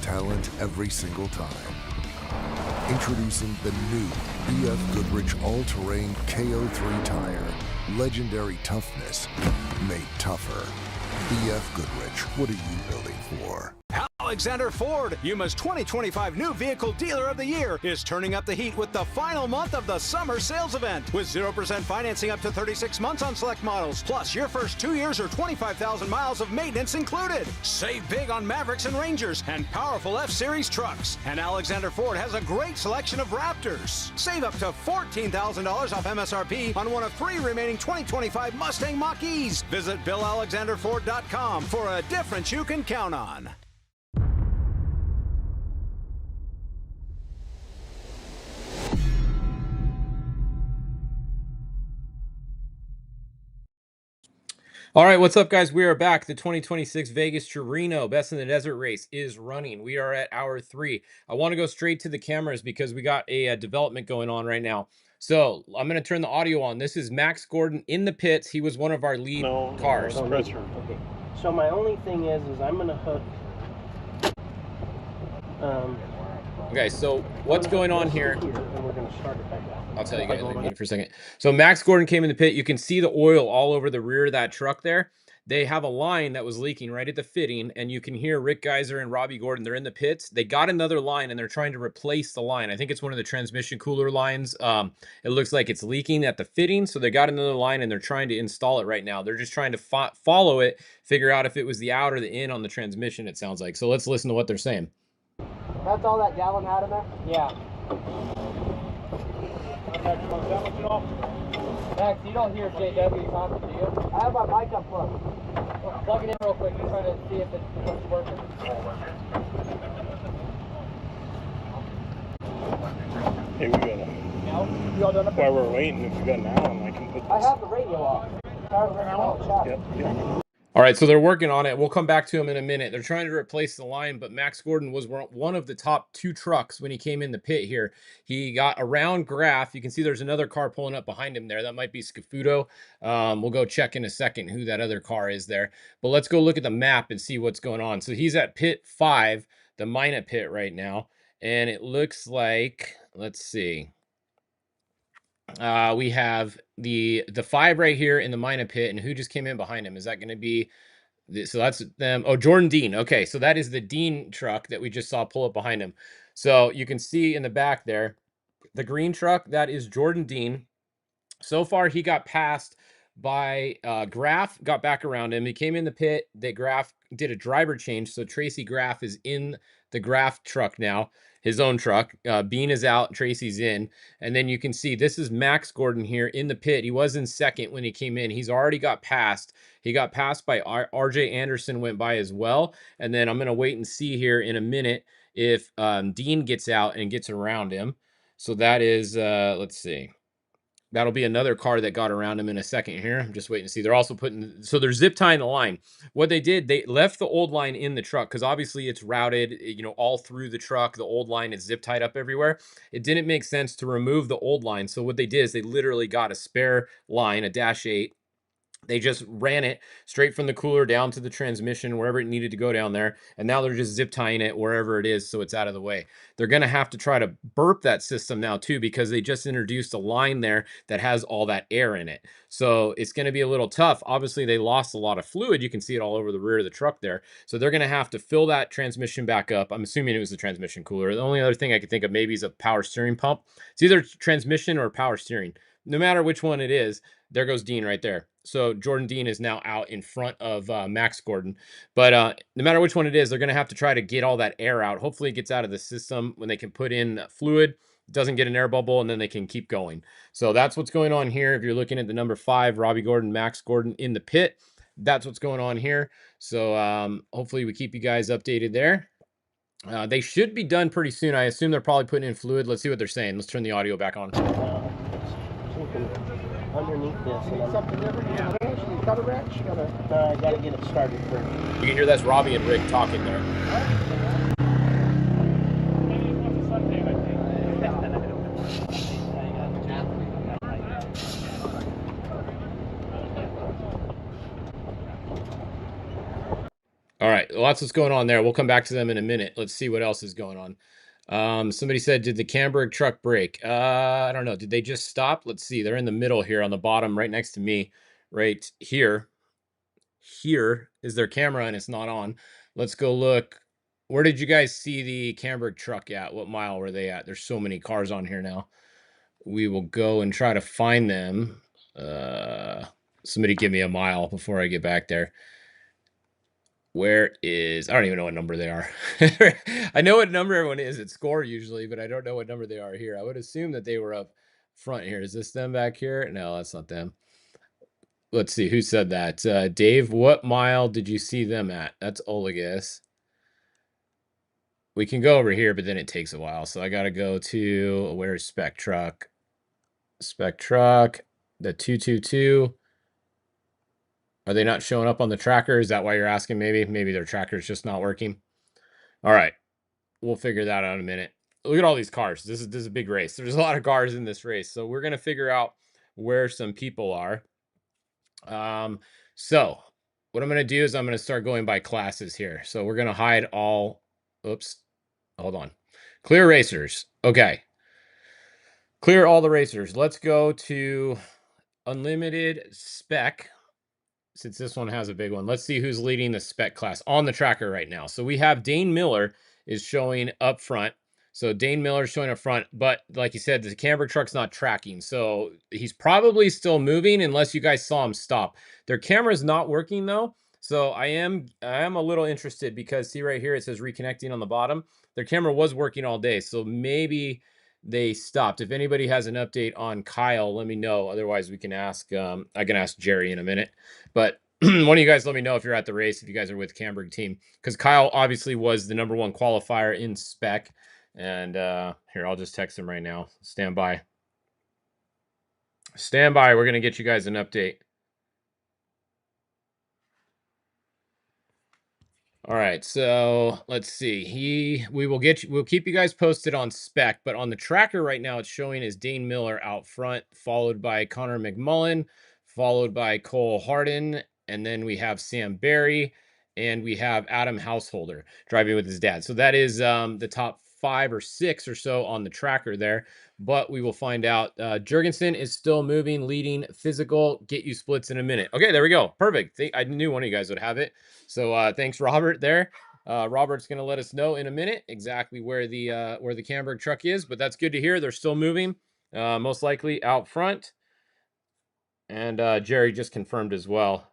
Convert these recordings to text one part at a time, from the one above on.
talent every single time. Introducing the new BF Goodrich All-Terrain KO3 tire. Legendary toughness made tougher. BF Goodrich, what are you building for? Alexander Ford, Yuma's 2025 New Vehicle Dealer of the Year, is turning up the heat with the final month of the summer sales event. With 0% financing up to 36 months on select models, plus your first 2 years or 25,000 miles of maintenance included. Save big on Mavericks and Rangers and powerful F-Series trucks. And Alexander Ford has a great selection of Raptors. Save up to $14,000 off MSRP on one of 3 remaining 2025 Mustang Mach-E's. Visit BillAlexanderFord.com for a difference you can count on. All right, what's up, guys? We are back. The 2026 Vegas Torino Best in the Desert race is running. We are at hour 3. I want to go straight to the cameras because we got a development going on right now. So I'm going to turn the audio on. This is Max Gordon in the pits. He was one of our lead cars. No, okay. So my only thing is I'm going to hook. Okay, so what's going on here? And we're going to start it back out. I'll tell you guys in a minute for a second. So Max Gordon came in the pit. You can see the oil all over the rear of that truck there. They have a line that was leaking right at the fitting, and you can hear Rick Geiser and Robbie Gordon. They're in the pits. They got another line, and they're trying to replace the line. I think it's one of the transmission cooler lines. It looks like it's leaking at the fitting, so they got another line, and they're trying to install it right now. They're just trying to follow it, figure out if it was the out or the in on the transmission, it sounds like. So let's listen to what they're saying. That's all that gallon had in there? Yeah. Max, you don't hear JW talking to you? I have my mic unplugged. Plug it in real quick. You're trying to see if it's working. Hey, we got No? You all done up while we're waiting, if we got an Allen, I can put this. I have the radio off. Yep. All right, so they're working on it. We'll come back to him in a minute. They're trying to replace the line, but Max Gordon was one of the top 2 trucks when he came in the pit here. He got around Graf. You can see there's another car pulling up behind him there. That might be Scafuto. We'll go check in a second who that other car is there. But let's go look at the map and see what's going on. So he's at pit 5, the Mina pit right now. And it looks like, let's see. We have the 5 right here in the Mina pit, and who just came in behind him? Is that going to be so that's them? Oh, Jordan Dean. Okay, so that is the Dean truck that we just saw pull up behind him. So you can see in the back there, the green truck, that is Jordan Dean. So far, he got passed by Graf, got back around him. He came in the pit. That Graf did a driver change, so Tracy Graf is in the Graf truck now, his own truck. Bean is out, Tracy's in. And then you can see this is Max Gordon here in the pit. He was in second when he came in. He's already got passed. He got passed by RJ Anderson, went by as well. And then I'm going to wait and see here in a minute if Dean gets out and gets around him. So that is, let's see. That'll be another car that got around him in a second here. I'm just waiting to see. They're also putting, so they're zip tying the line. What they did, they left the old line in the truck because obviously it's routed, you know, all through the truck. The old line is zip tied up everywhere. It didn't make sense to remove the old line. So what they did is they literally got a spare line, a -8. They just ran it straight from the cooler down to the transmission, wherever it needed to go down there. And now they're just zip tying it wherever it is so it's out of the way. They're going to have to try to burp that system now too, because they just introduced a line there that has all that air in it. So it's going to be a little tough. Obviously, they lost a lot of fluid. You can see it all over the rear of the truck there. So they're going to have to fill that transmission back up. I'm assuming it was the transmission cooler. The only other thing I could think of maybe is a power steering pump. It's either transmission or power steering. No matter which one it is, there goes Dean right there. So Jordan Dean is now out in front of Max Gordon. But no matter which one it is, they're going to have to try to get all that air out. Hopefully it gets out of the system when they can put in fluid, doesn't get an air bubble, and then they can keep going. So that's what's going on here. If you're looking at the number 5, Robbie Gordon, Max Gordon in the pit, that's what's going on here. So hopefully we keep you guys updated there. They should be done pretty soon. I assume they're probably putting in fluid. Let's see what they're saying. Let's turn the audio back on. Underneath this, and something different. Yeah. You got a wrench? I gotta get it started first. You can hear that's Robbie and Rick talking there. All right. Well, that's what's going on there. We'll come back to them in a minute. Let's see what else is going on. Somebody said, did the Camberg truck break? I don't know. Did they just stop? Let's see. They're in the middle here on the bottom, right next to me, right here. Here is their camera and it's not on. Let's go look. Where did you guys see the Camberg truck at? What mile were they at? There's so many cars on here now. We will go and try to find them. Somebody give me a mile before I get back there. Where is, I don't even know what number they are. I know what number everyone is at score usually, but I don't know what number they are here. I would assume that they were up front here. Is this them back here? No, that's not them. Let's see, who said that? Dave, what mile did you see them at? That's Olegus. We can go over here, but then it takes a while. So I got to go to, where's Spec Truck? Spec Truck, the 222. Are they not showing up on the tracker? Is that why you're asking? Maybe their tracker's just not working. All right, we'll figure that out in a minute. Look at all these cars. This is a big race. There's a lot of cars in this race. So we're going to figure out where some people are. So what I'm going to do is I'm going to start going by classes here. So we're going to hide all, oops, hold on. Clear racers. Okay. Clear all the racers. Let's go to unlimited spec. Since this one has a big one, let's see who's leading the spec class on the tracker right now. So we have Dane Miller is showing up front. So Dane Miller is showing up front, but like you said, the Camberg truck's not tracking. So he's probably still moving unless you guys saw him stop. Their camera's not working though. So I am a little interested because see right here, it says reconnecting on the bottom. Their camera was working all day. So maybe they stopped. If anybody has an update on Kyle, let me know. Otherwise we can ask, I can ask Jerry in a minute, but one of you guys let me know if you're at the race, if you guys are with Camberg team, because Kyle obviously was the #1 qualifier in spec. And here, I'll just text him right now. Stand by. Stand by. We're going to get you guys an update. All right, so let's see. We'll keep you guys posted on spec, but on the tracker right now, it's showing as Dane Miller out front, followed by Connor McMullen, followed by Cole Harden, and then we have Sam Berry, and we have Adam Householder driving with his dad. So that is the top 5 or 6 or so on the tracker there, but we will find out. Jurgensen is still moving, leading physical. Get you splits in a minute. Okay, there we go. Perfect. I knew one of you guys would have it. So thanks, Robert, there. Robert's going to let us know in a minute exactly where the Camberg truck is, but that's good to hear. They're still moving, most likely out front. And Jerry just confirmed as well.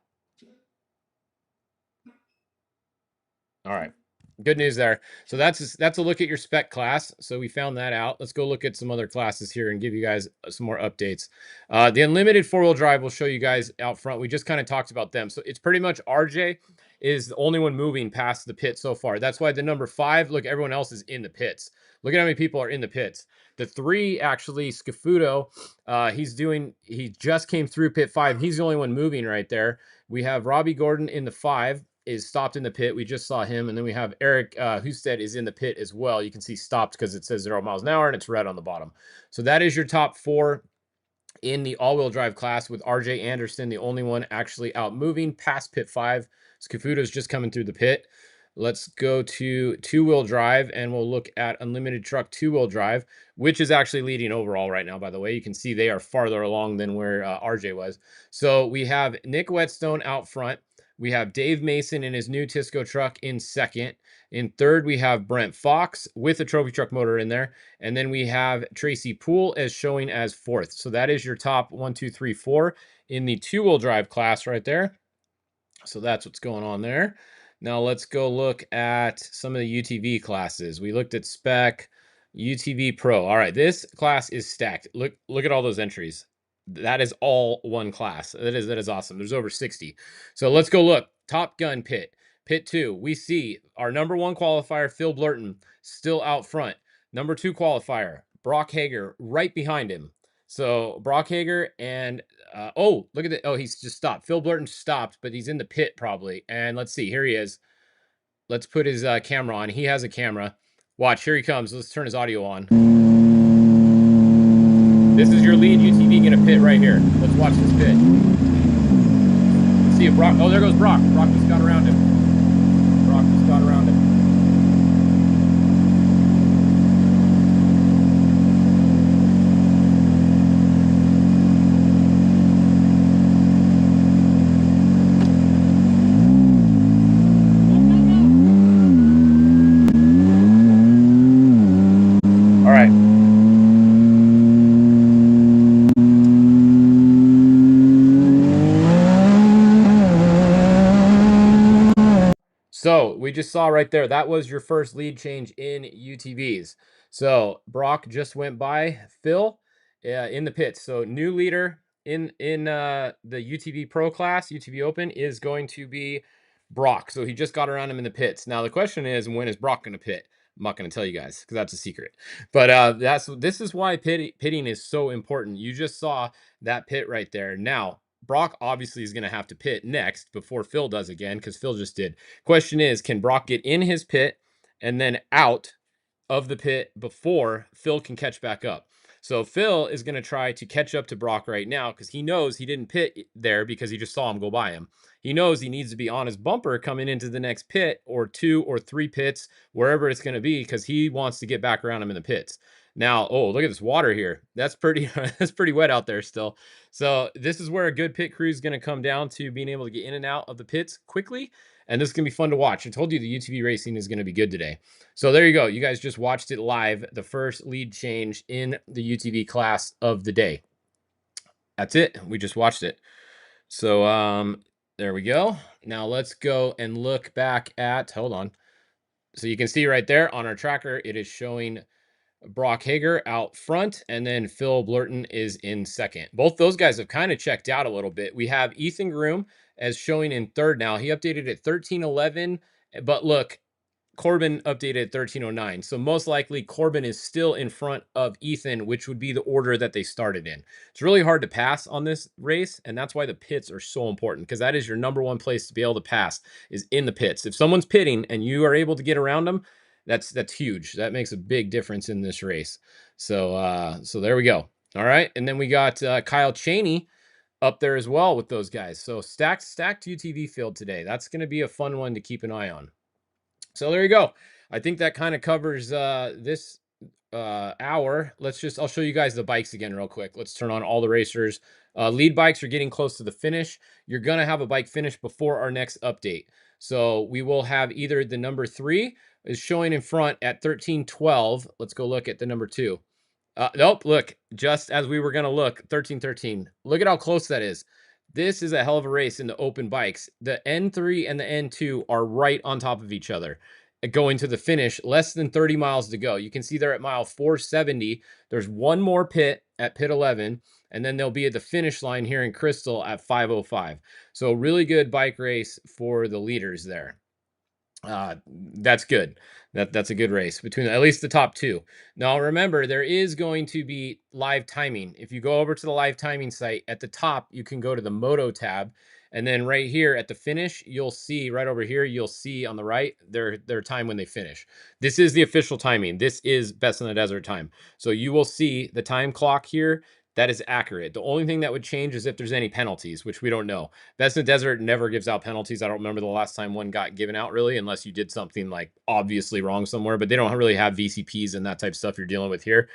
All right. Good news there. So that's a look at your spec class. So we found that out. Let's go look at some other classes here and give you guys some more updates. The unlimited 4-wheel drive will show you guys out front. We just kind of talked about them. So it's pretty much RJ is the only one moving past the pit so far. That's why the number 5, look, everyone else is in the pits. Look at how many people are in the pits. The 3, actually, Scafuto, he just came through pit 5. He's the only one moving right there. We have Robbie Gordon in the 5. Is stopped in the pit. We just saw him. And then we have Eric Husted is in the pit as well. You can see stopped because it says 0 miles an hour and it's red on the bottom. So that is your top 4 in the all-wheel drive class, with RJ Anderson, the only one actually out moving past pit 5. Scafuto's just coming through the pit. Let's go to 2-wheel drive and we'll look at unlimited truck 2-wheel drive, which is actually leading overall right now, by the way. You can see they are farther along than where RJ was. So we have Nick Whetstone out front. We have Dave Mason in his new Tisco truck in 2nd. In 3rd, we have Brent Fox with a trophy truck motor in there. And then we have Tracy Poole as showing as 4th. So that is your top 1, 2, 3, 4 in the 2-wheel drive class right there. So that's what's going on there. Now let's go look at some of the UTV classes. We looked at spec, UTV Pro. All right, this class is stacked. Look at all those entries. That is all one class. That is awesome. There's over 60. So let's go look. Top Gun pit. Pit 2. We see our #1 qualifier, Phil Blurton, still out front. Number 2 qualifier, Brock Hager, right behind him. So Brock Hager and, oh, look at that. Oh, he's just stopped. Phil Blurton stopped, but he's in the pit probably. And let's see. Here he is. Let's put his camera on. He has a camera. Watch. Here he comes. Let's turn his audio on. This is your lead UTV going to pit right here. Let's watch this pit. See if Brock, oh, there goes Brock. Brock just got around him. Brock just got we just saw right there, that was your first lead change in UTVs. So Brock just went by Phil in the pits. So new leader in the UTV Pro class, UTV Open, is going to be Brock. So he just got around him in the pits. Now the question is, when is Brock going to pit? I'm not going to tell you guys because that's a secret. But this is why pitting is so important. You just saw that pit right there. Now Brock obviously is going to have to pit next before Phil does again, because Phil just did. Question is, can Brock get in his pit and then out of the pit before Phil can catch back up? So Phil is going to try to catch up to Brock right now, because he knows he didn't pit there because he just saw him go by him. He knows he needs to be on his bumper coming into the next pit, or 2 or 3 pits, wherever it's going to be, because he wants to get back around him in the pits. Now, oh, look at this water here. That's pretty that's pretty wet out there still. So this is where a good pit crew is going to come down to being able to get in and out of the pits quickly. And this is going to be fun to watch. I told you the UTV racing is going to be good today. So there you go. You guys just watched it live, the first lead change in the UTV class of the day. That's it. We just watched it. So there we go. Now let's go and look back at, hold on. So you can see right there on our tracker, it is showing Brock Hager out front, and then Phil Blurton is in second. Both those guys have kind of checked out a little bit. We have Ethan Groom as showing in third now. He updated at 13:11, but look, Corbin updated at 13:09. So most likely Corbin is still in front of Ethan, which would be the order that they started in. It's really hard to pass on this race, and that's why the pits are so important, because that is your number one place to be able to pass, is in the pits. If someone's pitting and you are able to get around them, that's huge. That makes a big difference in this race. So there we go. All right, and then we got Kyle Cheney up there as well with those guys. So stacked UTV field today. That's going to be a fun one to keep an eye on. So there you go. I think that kind of covers this hour. I'll show you guys the bikes again real quick. Let's turn on all the racers. Lead bikes are getting close to the finish. You're going to have a bike finish before our next update. So we will have either the number 3 is showing in front at 13:12. Let's go look at the number 2. Nope, look, just as we were going to look, 13:13. Look at how close that is. This is a hell of a race in the open bikes. The N3 and the N2 are right on top of each other, going to the finish, less than 30 miles to go. You can see they're at mile 470. There's one more pit at pit 11, and then they'll be at the finish line here in Crystal at 5:05. So really good bike race for the leaders there. That's good. That's a good race between at least the top 2. Now remember, there is going to be live timing. If you go over to the live timing site at the top, you can go to the Moto tab, and then right here at the finish, you'll see right over here, you'll see on the right their time when they finish. This is the official timing. This is Best in the Desert time. So you will see the time clock here. That is accurate. The only thing that would change is if there's any penalties, which we don't know. Best in the Desert never gives out penalties. I don't remember the last time one got given out, really, unless you did something like obviously wrong somewhere, but they don't really have VCPs and that type of stuff you're dealing with here.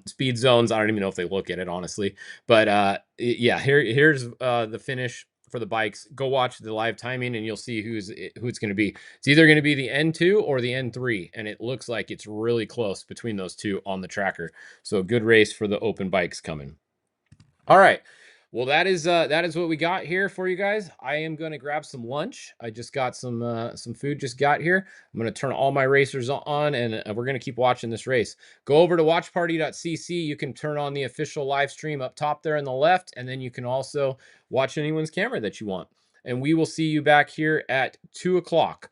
Speed zones, I don't even know if they look at it, honestly. But yeah, here's the finish for the bikes. Go watch the live timing and you'll see who it's going to be. It's either going to be the N2 or the N3, and it looks like it's really close between those two on the tracker. So good race for the open bikes coming. All right. Well, that is what we got here for you guys. I am going to grab some lunch. I just got some food just got here. I'm going to turn all my racers on, and we're going to keep watching this race. Go over to watchparty.cc. You can turn on the official live stream up top there on the left, and then you can also watch anyone's camera that you want. And we will see you back here at 2 o'clock.